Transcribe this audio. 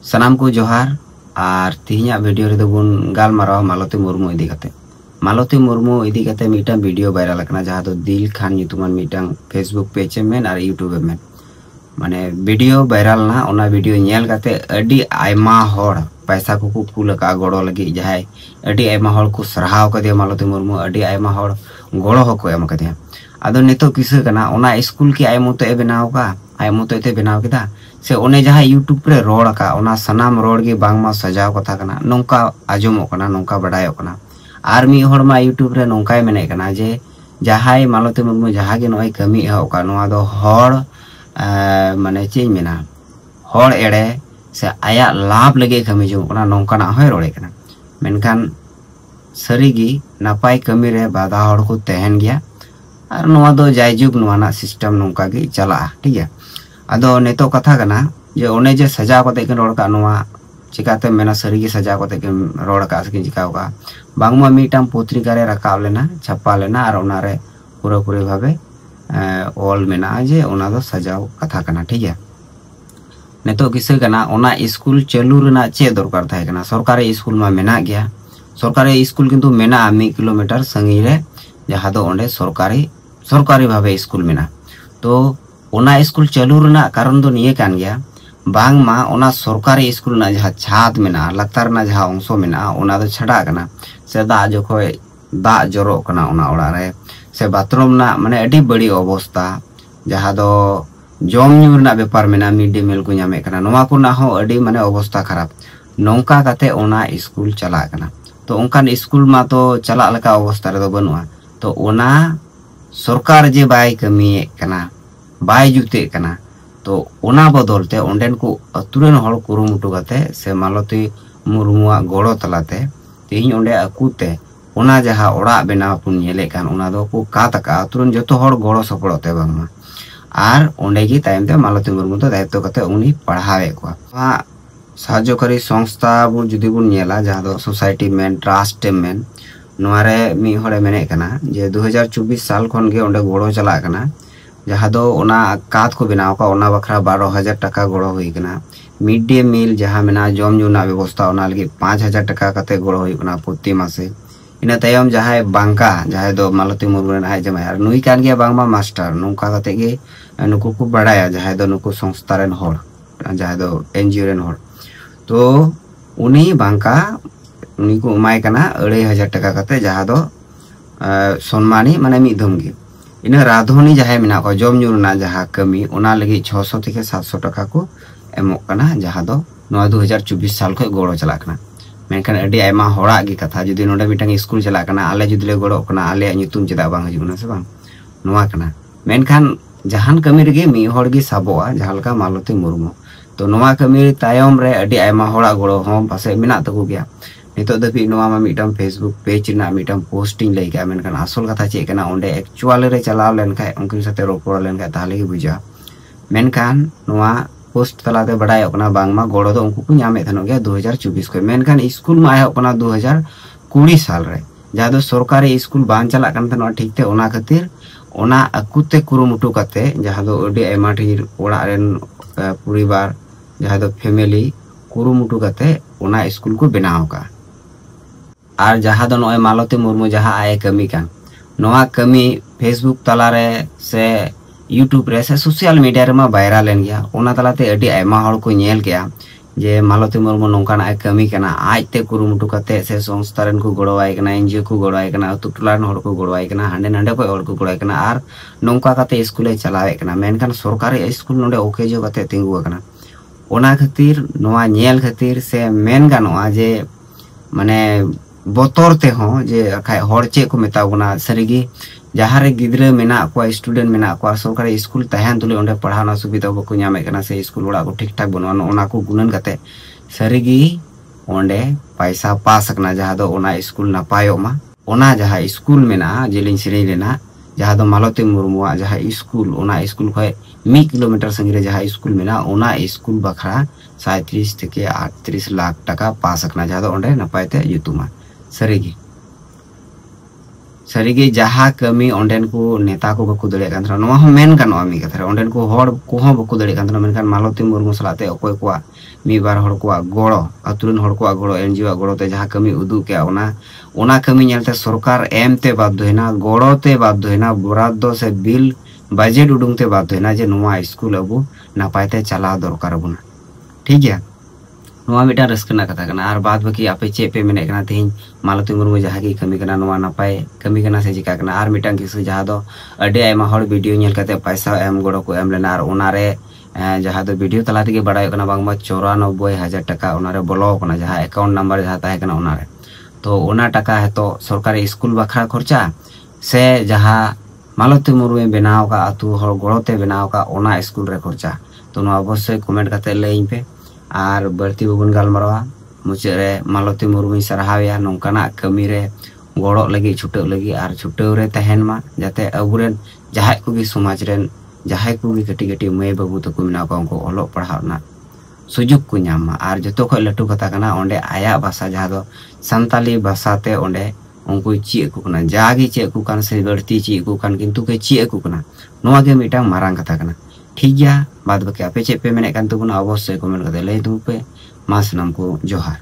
सनाम को जोहार और तिहिना वीडियो रे दोबन गालमाराव मालती मुर्मू इदी कते। मालती मुर्मू इदी कते मीटा वीडियो वायरल करना जहाँ तो दिल खान ᱧᱩᱛᱩᱢᱟᱱ मीटा फेसबुक पेज में और यूट्यूब में माने वीडियो वायरल ना ओना वीडियो नेल कते अडी आयमा होड़ पैसा को कुल का गड़ो लगी जहाय अडी आयमा होड़ को सराहाव कदे मालती मुर्मू अडी आयमा होड़ गड़ो हको एम कदे आदो नितो किसे कना ओना स्कूल की आयमतो ए बनाव का आयमतो ते बनाव केदा से ओने जहाँ यूट्यूब पे रोड का ओना सनाम रोड के बांगमा सजाव कथा कना नोंका आजमो कना नोंका बडायो कना आर मी होड़ मा यूट्यूब रे नोंकाय मेने कना जे जहाय मालती मुर्मू जहाँ के नोय कमी एहो का नोआ दो होड़ माने चेज मेना होड़ एड़े से आया लाभ लगे कमी जो कना नोंकाना होय रोड़े कना मेनखान सरीगी नापाय कमी रे बाधा होड़ को तहन गया और नोआ दो जायजुग नोआना सिस्टम नोंका गे चला ठीक है। आदो नेतो कथा कना जे ओने जे सजाव कते के रोड का नोआ चिकाते मेना सरीगी सजाव कते के रोड का सके चिकाव का बांगमा मीटाम पत्रिका रे रकाव लेना छापा लेना और ओना रे पूरा पूरी भावे ऑल मेना जे ओना दो सजाव कथा कना ठीक है। नेतो किसे कना ओना स्कूल चालू रेना चे दरकार थाय कना सरकारी स्कूल मा मेना गया सरकारी स्कूल किंतु मेना 1 किलोमीटर संगी रे जहाँ दो ओंडे सरकारी भावे स्कूल मेना तो ओना स्कूल चालू रेना कारण दो निये कान गया बांग मा ओना सरकारी स्कूल ना जहाँ छात मेना लक्तार ना जहाँ अंशो मेना ओना दो छड़ा कना से दा जोखोय दा जरो कना ओना ओड़ा रे से बाथरूम ना माने अडी बड़ी अवस्था जहाँ दो जम न्यू रेना बेपार मेना मिड डे मील को ᱧᱟᱢᱮ कना नोवा को ना हो अडी माने अवस्था खराब नोंका कते ओना स्कूल चला कना तो उनकान स्कूल मा तो चला लका अवस्था रे दो बनुआ तो ओना सरकार जे बाय कमिए कना बाय जुते कना तो ओना बदलते ओंडेन को अतुरेन हड़ कुरुमुटु कते से मालती मुर्मुआ गड़ो तलाते तेहिं ओंडे अकुते ओना जहाँ ओड़ा बनाव पुन नेले कान ओना दो को कातका अतुरेन जतो हड़ गड़ो सपड़ोते बांगमा आर ओंडे गी तायम ते मालती मुर्मू तो दायित्व कते उनी पढ़ावे को साहाय्यकारी संस्था बु जुदी बुन नेला जहाँ दो सोसाइटी मेन ट्रस्ट मेन नोआरे मी हड़े मेने कना जे 2024 साल खन गे ओंडे गड़ो चला कना जहाँ दो ओना कात को बनाव का ओना बखरा 12,000 टका गड़ो हुई कना मिड डे मील जहाँ मेना जम जुना व्यवस्था ओना लगी 5,000 टका कते गड़ो हुई कना प्रति मासे इना तायम जहाँ बांका जहाँ दो मालती मुर्मू ना जमाय आर नुई कान गया बांगमा मास्टर नोंका कते गे नुकु को बड़ाया जहाँ दो नुकु संस्था रेन होड़ जहाँ दो एनजीओ रेन होड़ तो उनी बांका उनी को उमाय कना 2,500 टका कते जहाँ दो सम्मानी माने मिदम गे इन राधोनी जहाँ मेना को जम ᱧᱩ ना जहाँ कमी ओना लगी 600 থেকে 700 टका को एमो कना जहाँ दो 2024 साल को गड़ो चला कना मेनखान अडी आयमा होड़ा गी कथा जुदी नोडे मिटांग स्कूल चला कना आले जुदी ले गड़ो कना आले ᱧᱩᱛᱩᱢ चेदा बांग हजुना से बांग नोआ कना मेनखान जहान कमी रेगे मी होड़ गी साबोआ जहाँ लका मालती मुर्मू तो नोआ कमी तायम रे अडी आयमा होड़ा गड़ो हों पासे मेना तको गया नितो दबी नोआ मा मिटाम फेसबुक पेज ना मिटाम पोस्टिंग लई का मेनखान आसल कथा चे कना ओंडे एक्चुअल रे चलाव लेन खाय उनकिन साथे रोपड़ लेन खाय ताले गी बुझा मेनखान नोआ पोस्ट तलाते बडाय कना बांगमा गड़ो दो उनको को ᱧᱟᱢᱮ थनो गया 2024 को मेनखान स्कूल मा आयो कना 2020 साल रे जहाँ दो सरकारी स्कूल बान चला कन थनो ठीक ते ओना खातिर ओना अकुते कुरुमुटु कते जहाँ दो अडी आयमा ढेर ओड़ा रेन परिवार जहाँ दो फैमिली कुरुमुटु कते ओना स्कूल को बनाव का और जहाँ दो नोए मालती मुर्मू जहाँ आए कमी कान नोआ कमी फेसबुक तलारे से यूट्यूब रे से सोशल मीडिया रे मा वायरल लेन गया ओना तलाते अडी आयमा हड़ को नेल गया जे मालती मुर्मू नोंकान आए कमी कना आजते कुरुमुटु कते से संस्था रेन को गड़ोवाय कना एनजीओ को गड़ोवाय कना अतु टोला रेन हड़ को गड़ोवाय कना हांडे नांडे को हड़ को गड़ोवाय कना आर नोंका कते स्कूले चलावे कना मेनखान सरकारी स्कूल नोंडे ओकेजो कते तिंगु कना ओना खातिर नोआ नेल खातिर से मेन गानोआ जे माने बोतर ते हो जे खाय हड़ चे को मेतावना सरीगी जहाँ रे गिद्रे मेना को स्टूडेंट मेना को सरकारी स्कूल तहन तुले ओंडे पढ़ाना सुविधा बको ᱧᱟᱢᱮ कना से स्कूल ओड़ा को ठीक ठाक बनवा ओना को गुणन कते सरीगी ओंडे पैसा पा सकना जहाँ दो ओना स्कूल नापायो मा ओना जहाँ स्कूल मेना जेलिन सिरी लेना जहाँ दो मालती मुर्मुआ जहाँ स्कूल ओना स्कूल खय 1 किलोमीटर संगी रे जहाँ स्कूल मेना ओना स्कूल बखरा 37 থেকে 38 लाख टका पा सकना जहाँ दो ओंडे नपायते युतुमा सरीगी सारीगे जहाँ कमी ओंडेन को नेता को बको दड़े कान नवा हो मेन गानोआ मी कथा ओंडेन को हर को हो बको दड़े कान मेनखान मालती मुर्मू सलाते अकोय को मी बार हर को गड़ो अतुरन हर को गड़ो एनजीओ गड़ो ते जहाँ कमी उदू के ओना कमी नेलते सरकार एमते बाध्य हैना गड़ोते बाध्य हैना बराद्दो से बिल बजेट उडुंगते बाध्य हैना जे नवा स्कूल अबू नापायते चला दरकार बुना ठीक है नवा मिटा रस्कना कथा कना और बाद बाकी आपे चे पे मेने कना तेहिं मालती मुर्मू जहाँ की कमी कना नवा नापाय कमी कना से चिका कना और मिटा किसु जहाँ दो अडे आयमा हर वीडियो नेल कते पैसा एम गड़ो को एम लेना और ओनारे जहाँ दो वीडियो तला तेगे बड़ाय कना बांगमा 94,000 टाका ओनारे बोलो कना जहाँ अकाउंट नंबर जहाँ ताहे कना ओनारे तो ओना टाका है तो सरकारी स्कूल बखरा खर्चा से जहाँ मालती मुर्मू बनाव का अतु हर गड़ोते बनाव का ओना स्कूल रे खर्चा तो अवश्य कमेंट करते लई पे और बढ़ती बबन गालमारवा मुचाद रे मालती मुर्मू सराहाया नौकाना कमी रे गड़ो लगी छुटाव लगी और छुटाव रे तहन मा जाते अबुरेन जहाय को समाज रेन जहाय को कटी कटी मई बाबू तको मेना को उनको ओलो पढ़ावना सुजुग को नामा और जतो खो लटू कथा कना ओंडे आया भाषा जहाँ दो संताली भाषाते ओंडे उनको ची को कना जागी ची को कान से बढ़ती ची को कान किंतु के ची को कना नोआ के मिटांग मारांग कथा कना ठीक गया बाद बाकी आपे चे पे मेने कान तुगुना अवश्य कमेंट करते लई तुम पे मास नाम को जोहार।